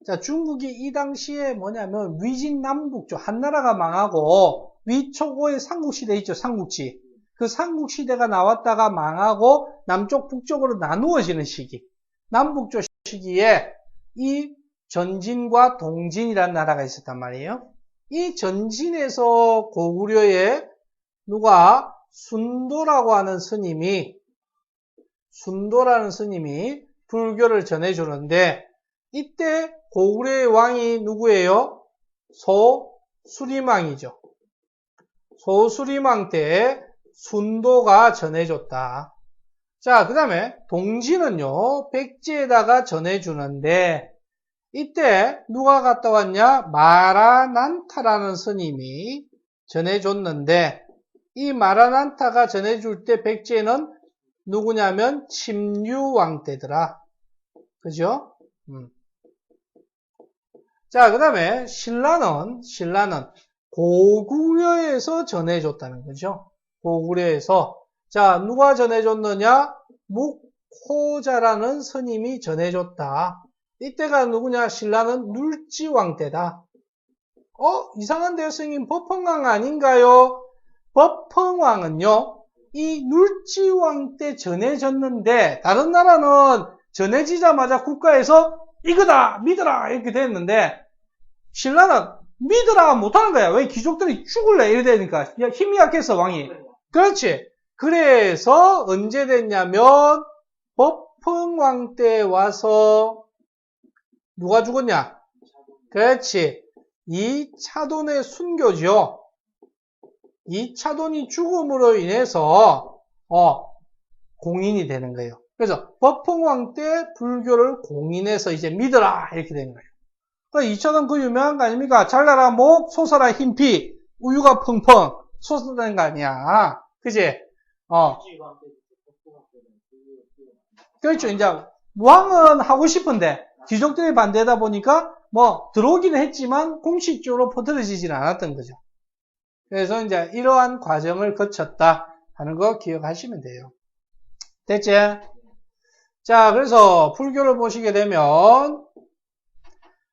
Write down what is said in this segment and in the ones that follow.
자, 중국이 이 당시에 뭐냐면 위진남북조, 한나라가 망하고 위초고의 삼국시대 있죠, 삼국지. 그 삼국시대가 나왔다가 망하고 남쪽, 북쪽으로 나누어지는 시기. 남북조 시기에 이 전진과 동진이라는 나라가 있었단 말이에요. 이 전진에서 고구려의 누가 순도라고 하는 스님이 불교를 전해주는데 이때 고구려의 왕이 누구예요? 소수림왕이죠. 소수림왕 때 순도가 전해줬다. 자, 그 다음에 동진은요, 백제에다가 전해주는데 이때 누가 갔다 왔냐? 마라난타라는 스님이 전해줬는데 이 마라난타가 전해줄 때 백제는 누구냐면 침류왕 때더라. 그죠? 자, 그 다음에 신라는 고구려에서 전해줬다는 거죠. 고구려에서. 자, 누가 전해줬느냐? 묵호자라는 스님이 전해줬다. 이때가 누구냐? 신라는 눌지왕 때다. 이상한데요, 스님. 법흥왕 아닌가요? 법흥왕은요, 이 눌지왕 때 전해졌는데, 다른 나라는 전해지자마자 국가에서 이거다! 믿어라! 이렇게 됐는데, 신라는 믿어라! 못하는 거야. 왜 귀족들이 죽을래? 이래 되니까. 힘이 약해서 왕이. 그렇지. 그래서 언제 됐냐면, 법흥왕 때 와서, 누가 죽었냐? 그렇지. 이차돈의 순교죠. 이차돈이 죽음으로 인해서, 공인이 되는 거예요. 그래서 법흥왕 때 불교를 공인해서 이제 믿어라! 이렇게 된 거예요. 그러니까 이차돈 그 유명한 거 아닙니까? 잘나라 목, 솟아라 흰피, 우유가 펑펑 솟아다는 거 아니야. 그지? 그렇죠. 이제 왕은 하고 싶은데 귀족들이 반대하다 보니까 들어오기는 했지만 공식적으로 퍼뜨려지지는 않았던 거죠. 그래서 이제 이러한 과정을 거쳤다 하는 거 기억하시면 돼요. 됐지? 자, 그래서 불교를 보시게 되면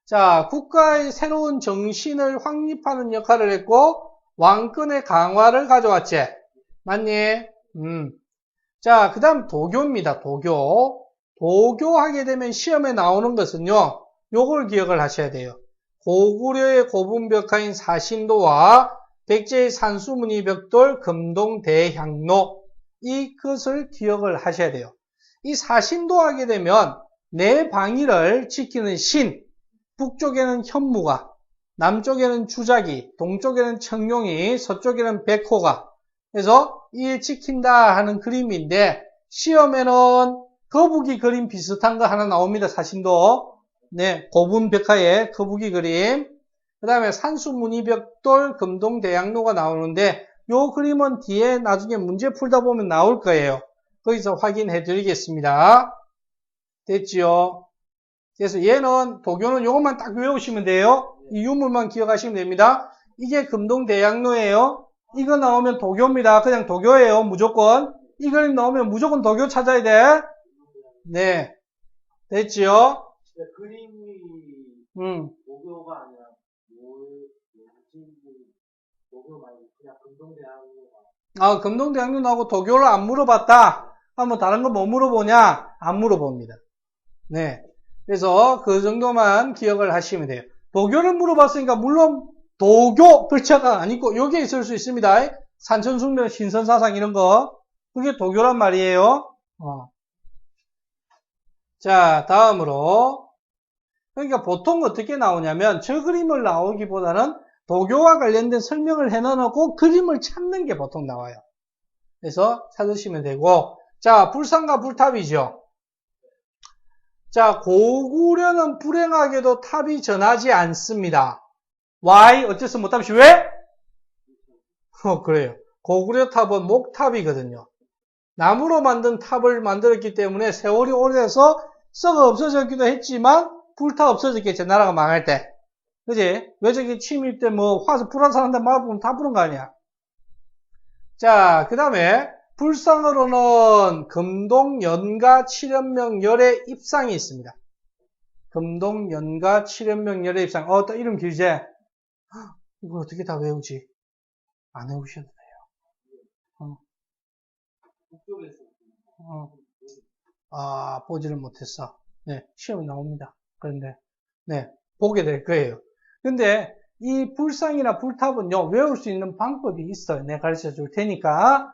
자, 국가의 새로운 정신을 확립하는 역할을 했고 왕권의 강화를 가져왔지. 맞니? 자, 그 다음 도교입니다. 도교 하게 되면 시험에 나오는 것은요, 요걸 기억을 하셔야 돼요. 고구려의 고분벽화인 사신도와 백제의 산수무늬벽돌, 금동대향로, 이것을 기억을 하셔야 돼요. 이 사신도 하게 되면 내 방위를 지키는 신, 북쪽에는 현무가, 남쪽에는 주작이, 동쪽에는 청룡이, 서쪽에는 백호가, 그래서 이 지킨다 하는 그림인데 시험에는 거북이 그림 비슷한 거 하나 나옵니다. 사신도. 네, 고분벽화의 거북이 그림. 그 다음에 산수무늬벽돌, 금동대양로가 나오는데 요 그림은 뒤에 나중에 문제 풀다 보면 나올 거예요. 거기서 확인해 드리겠습니다. 됐지요? 그래서 얘는 도교는 요것만 딱 외우시면 돼요. 이 유물만 기억하시면 됩니다. 이게 금동대양로예요. 이거 나오면 도교입니다. 그냥 도교예요. 무조건. 이 그림 나오면 무조건 도교 찾아야 돼. 네. 됐지요? 그림이 도교가 아니라 도교 말고 그냥 금동대학교가. 금동대학교 나오고 도교를 안 물어봤다? 한번 다른 거 뭐 물어보냐? 안 물어봅니다. 네. 그래서 그 정도만 기억을 하시면 돼요. 도교를 물어봤으니까 물론 도교 글자가 아니고 여기에 있을 수 있습니다. 산천숭명, 신선사상 이런 거. 그게 도교란 말이에요. 자, 다음으로. 그러니까 보통 어떻게 나오냐면 저 그림을 나오기보다는 도교와 관련된 설명을 해놓고 그림을 찾는 게 보통 나와요. 그래서 찾으시면 되고. 자, 불상과 불탑이죠. 자, 고구려는 불행하게도 탑이 전하지 않습니다. Why? 어째서 못합시 왜? 그래요. 고구려 탑은 목탑이거든요. 나무로 만든 탑을 만들었기 때문에 세월이 오래돼서 썩어 없어졌기도 했지만 불타 없어졌겠죠. 나라가 망할 때. 그지? 외적인 침입 때 화서 불화사는데 막으면 다 부른 거 아니야. 자, 그 다음에 불상으로는 금동 연가 7연명 열의 입상이 있습니다. 금동, 연가, 칠연명, 열애, 입상. 또 이름 길지? 이걸 어떻게 다 외우지? 안 외우셔도 돼요. 보지를 못했어. 네, 시험에 나옵니다. 그런데, 네, 보게 될 거예요. 근데, 이 불상이나 불탑은요, 외울 수 있는 방법이 있어요. 내가 가르쳐 줄 테니까,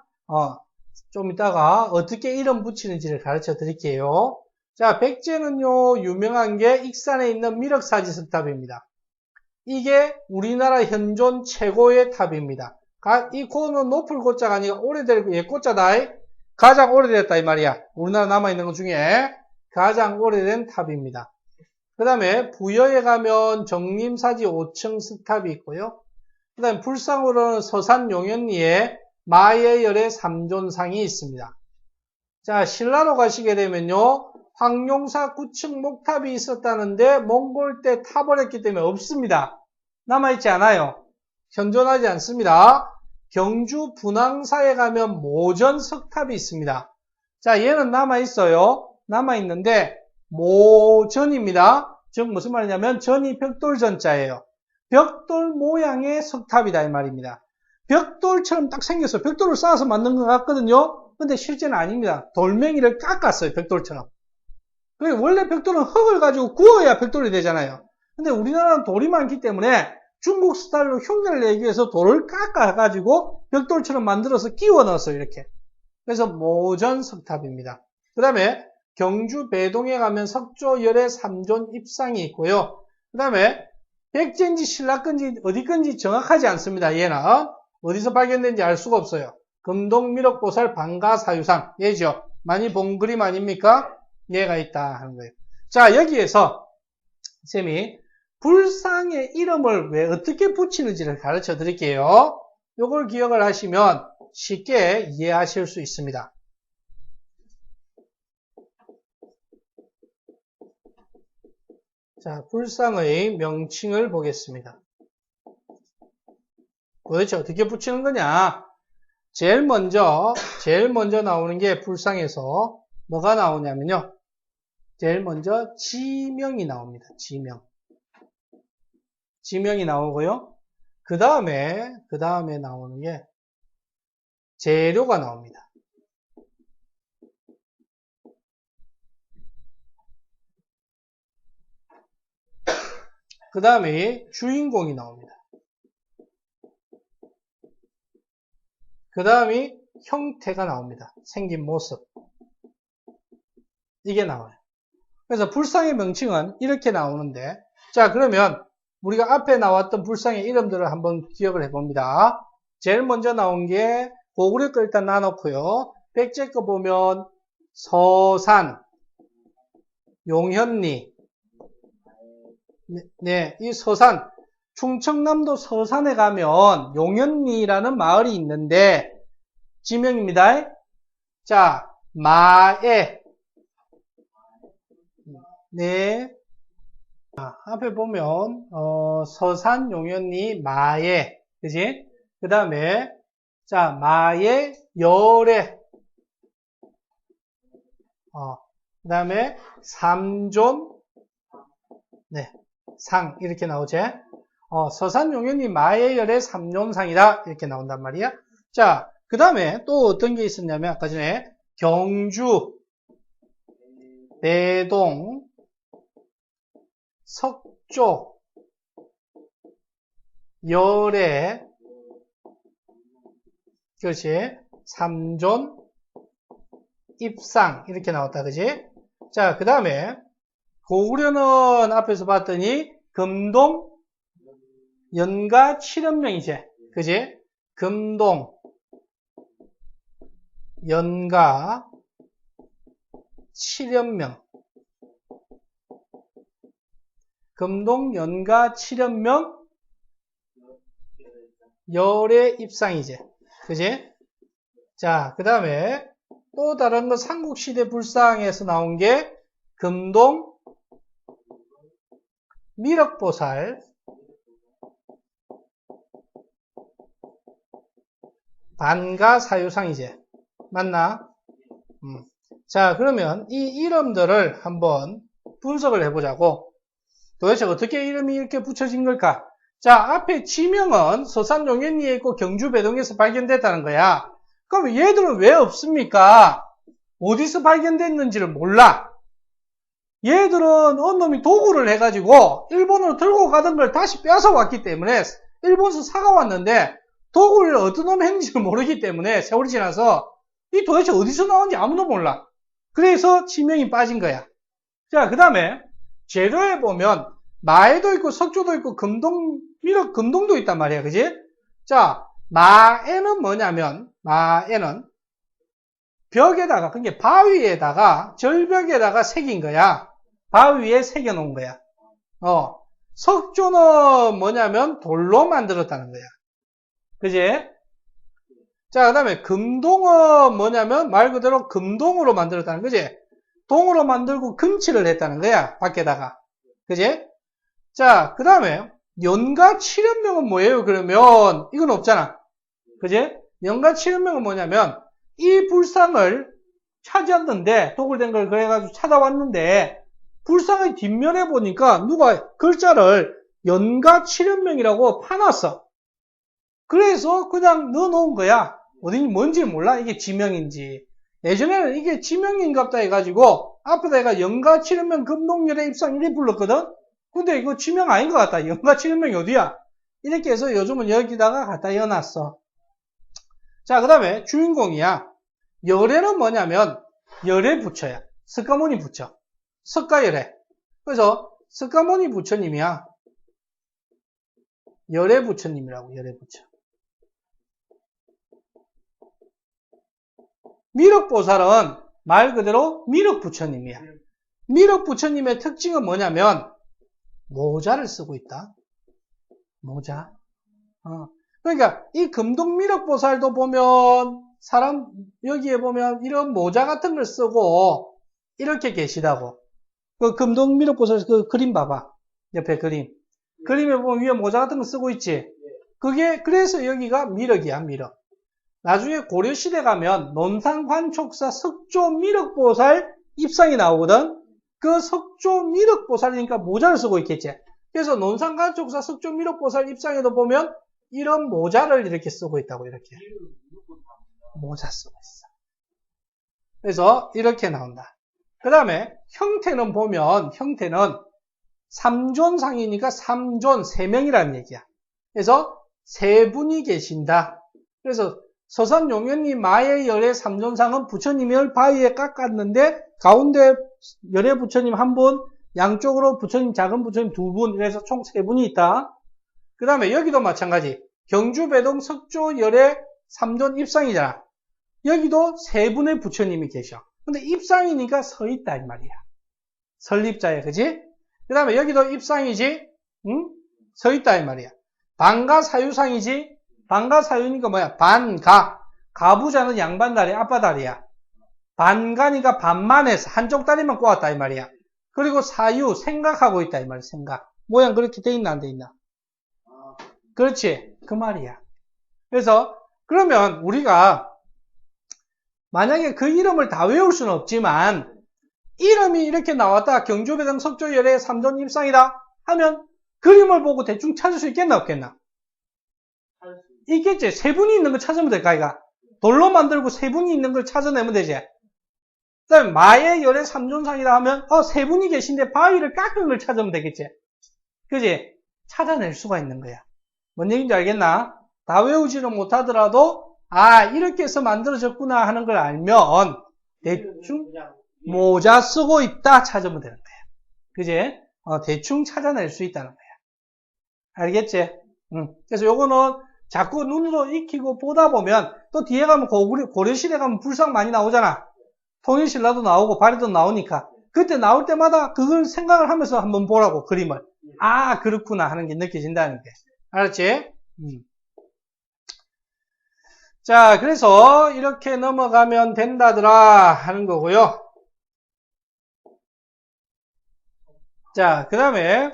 좀 이따가 어떻게 이름 붙이는지를 가르쳐 드릴게요. 자, 백제는요, 유명한 게 익산에 있는 미륵사지석탑입니다. 이게 우리나라 현존 최고의 탑입니다. 이 고는 높을 고자가 아니라 오래될 고자다. 가장 오래됐다 이 말이야. 우리나라 남아있는 것 중에 가장 오래된 탑입니다. 그 다음에 부여에 가면 정림사지 5층 석탑이 있고요. 그 다음에 불상으로는 서산 용현리에 마예열의 삼존상이 있습니다. 자, 신라로 가시게 되면요. 황룡사 9층 목탑이 있었다는데 몽골 때 타버렸기 때문에 없습니다. 남아있지 않아요. 현존하지 않습니다. 경주 분황사에 가면 모전 석탑이 있습니다. 자, 얘는 남아있어요. 남아있는데 모전입니다. 즉 무슨 말이냐면 전이 벽돌전자예요. 벽돌 모양의 석탑이다 이 말입니다. 벽돌처럼 딱 생겼어요. 벽돌을 쌓아서 만든 것 같거든요. 근데 실제는 아닙니다. 돌멩이를 깎았어요. 벽돌처럼. 원래 벽돌은 흙을 가지고 구워야 벽돌이 되잖아요. 근데 우리나라는 돌이 많기 때문에 중국 스타일로 흉내를 내기 위해서 돌을 깎아가지고 벽돌처럼 만들어서 끼워 넣었어요. 이렇게. 그래서 모전 석탑입니다. 그 다음에 경주 배동에 가면 석조열의 삼존 입상이 있고요. 그 다음에 백제인지 신라 건지 어디 건지 정확하지 않습니다. 얘는 어디서 발견된지 알 수가 없어요. 금동미륵보살 방가사유상 얘죠. 많이 본 그림 아닙니까? 얘가 있다 하는 거예요. 자, 여기에서 쌤이 불상의 이름을 왜 어떻게 붙이는지를 가르쳐 드릴게요. 요걸 기억을 하시면 쉽게 이해하실 수 있습니다. 자, 불상의 명칭을 보겠습니다. 도대체 어떻게 붙이는 거냐? 제일 먼저 나오는 게 불상에서 뭐가 나오냐면요. 제일 먼저 지명이 나옵니다. 지명이 나오고요. 그 다음에 나오는 게 재료가 나옵니다. 그 다음에 주인공이 나옵니다. 그 다음에 형태가 나옵니다. 생긴 모습. 이게 나와요. 그래서 불상의 명칭은 이렇게 나오는데, 자, 그러면 우리가 앞에 나왔던 불상의 이름들을 한번 기억을 해봅니다. 제일 먼저 나온 게 고구려 거 일단 놔놓고요. 백제 거 보면 서산, 용현리. 네, 이 서산, 충청남도 서산에 가면 용현리라는 마을이 있는데 지명입니다. 자, 마에. 네. 앞에 보면 서산 용현리 마에, 그지? 그 다음에 자, 마에 열애. 그 다음에 삼존. 네, 상 이렇게 나오죠. 서산 용현리 마에 열애 삼존상이다 이렇게 나온단 말이야. 자, 그 다음에 또 어떤 게 있었냐면 아까 전에 경주, 배동, 석조, 열애, 그렇지? 삼존, 입상 이렇게 나왔다, 그지? 자, 그 다음에 고구려는 앞에서 봤더니 금동, 연가, 칠연명이지, 그지? 금동, 연가, 칠연명. 금동, 연가, 칠연명, 열애, 입상이지. 그지? 자, 그 다음에 또 다른 거 삼국시대 불상에서 나온 게 금동, 미륵보살, 반가사유상이지. 맞나? 자, 그러면 이 이름들을 한번 분석을 해보자고. 도대체 어떻게 이름이 이렇게 붙여진 걸까? 자, 앞에 지명은 서산용현리에 있고 경주배동에서 발견됐다는 거야. 그럼 얘들은 왜 없습니까? 어디서 발견됐는지를 몰라. 얘들은 어느 놈이 도구를 해가지고 일본으로 들고 가던 걸 다시 빼앗아 왔기 때문에 일본에서 사가 왔는데 도구를 어떤 놈이 했는지를 모르기 때문에 세월이 지나서 이 도대체 어디서 나온지 아무도 몰라. 그래서 지명이 빠진 거야. 자, 그 다음에 재료에 보면 마에도 있고 석조도 있고 금동도 있단 말이야. 그지? 자, 마에는 뭐냐면 마에는 벽에다가, 그게 바위에다가 절벽에다가 새긴 거야. 바위에 새겨 놓은 거야. 석조는 뭐냐면 돌로 만들었다는 거야. 그지? 자, 그 다음에 금동은 뭐냐면 말 그대로 금동으로 만들었다는 거지? 동으로 만들고 금칠을 했다는 거야. 밖에다가. 그지? 자, 그 다음에 연가 칠연명은 뭐예요? 그러면 이건 없잖아. 그지? 연가 칠연명은 뭐냐면 이 불상을 찾았는데 도굴된 걸 그래가지고 찾아왔는데 불상의 뒷면에 보니까 누가 글자를 연가 칠연명이라고 파놨어. 그래서 그냥 넣어놓은 거야. 어딘지 뭔지 몰라. 이게 지명인지. 예전에는 이게 지명인갑다 해가지고 앞에다 얘가 연가 칠연명 금동열의 입상 이렇게 불렀거든. 근데 이거 지명 아닌 것 같다. 연가 칠연명이 어디야? 이렇게 해서 요즘은 여기다가 갖다 이어놨어. 자, 그 다음에 주인공이야. 열애는 뭐냐면 열애 부처야. 석가모니 부처. 석가열애. 그래서 석가모니 부처님이야. 열애 부처님이라고. 열애 부처. 미륵보살은 말 그대로 미륵부처님이야. 미륵부처님의 특징은 뭐냐면 모자를 쓰고 있다. 모자. 그러니까 이 금동미륵보살도 보면 사람 여기에 보면 이런 모자 같은 걸 쓰고 이렇게 계시다고. 그 금동미륵보살 그 그림 봐봐. 옆에 그림. 그림에 보면 위에 모자 같은 거 쓰고 있지. 그게 그래서 여기가 미륵이야. 미륵. 나중에 고려시대 가면 논산환촉사 석조미륵보살 입상이 나오거든. 그 석조미륵보살이니까 모자를 쓰고 있겠지. 그래서 논산환촉사 석조미륵보살 입상에도 보면 이런 모자를 이렇게 쓰고 있다고. 이렇게 모자 쓰고 있어. 그래서 이렇게 나온다. 그 다음에 형태는 보면 형태는 3존상이니까 3존 3명이라는 얘기야. 그래서 3분이 계신다. 그래서 서산용현리 마의 열애 3존상은 부처님을 바위에 깎았는데 가운데 열애 부처님 1분, 양쪽으로 부처님 작은 부처님 2분, 그래서 총 3분이 있다. 그 다음에 여기도 마찬가지. 경주배동 석조 열애 3존 입상이잖아. 여기도 3분의 부처님이 계셔. 근데 입상이니까 서 있다 이 말이야. 설립자야, 그지? 그 다음에 여기도 입상이지? 응? 서 있다 이 말이야. 반가사유상이지? 반가사유니까 뭐야? 반가. 가부자는 양반 다리, 아빠 다리야. 반가니까 반만 해서 한쪽 다리만 꼬았다 이 말이야. 그리고 사유, 생각하고 있다 이 말이야. 생각. 모양 그렇게 돼 있나 안 돼 있나? 그렇지. 그 말이야. 그래서 그러면 우리가 만약에 그 이름을 다 외울 수는 없지만 이름이 이렇게 나왔다. 경주배당 석조열애 3존 입상이다 하면 그림을 보고 대충 찾을 수 있겠나 없겠나? 있겠지. 3분이 있는 걸 찾으면 될까 이가? 돌로 만들고 3분이 있는 걸 찾아내면 되지. 그 다음에 마의 열애 3존상이다 하면 3분이 계신데 바위를 깎은 걸 찾으면 되겠지. 그지? 찾아낼 수가 있는 거야. 뭔 얘기인지 알겠나? 다 외우지는 못하더라도 이렇게 해서 만들어졌구나 하는 걸 알면 대충 모자 쓰고 있다 찾으면 되는 거야. 그지? 대충 찾아낼 수 있다는 거야. 알겠지? 그래서 요거는 자꾸 눈으로 익히고 보다 보면 또 뒤에 가면 고려시대 가면 불상 많이 나오잖아. 통일신라도 나오고 발해도 나오니까 그때 나올 때마다 그걸 생각을 하면서 한번 보라고 그림을. 그렇구나 하는 게 느껴진다는 게. 알았지? 자, 그래서 이렇게 넘어가면 된다더라 하는 거고요. 자, 그 다음에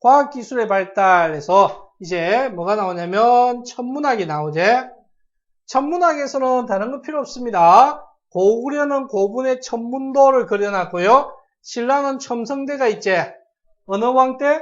과학기술의 발달에서 이제 뭐가 나오냐면 천문학이 나오지. 천문학에서는 다른 거 필요 없습니다. 고구려는 고분의 천문도를 그려놨고요. 신라는 첨성대가 있지. 어느 왕 때?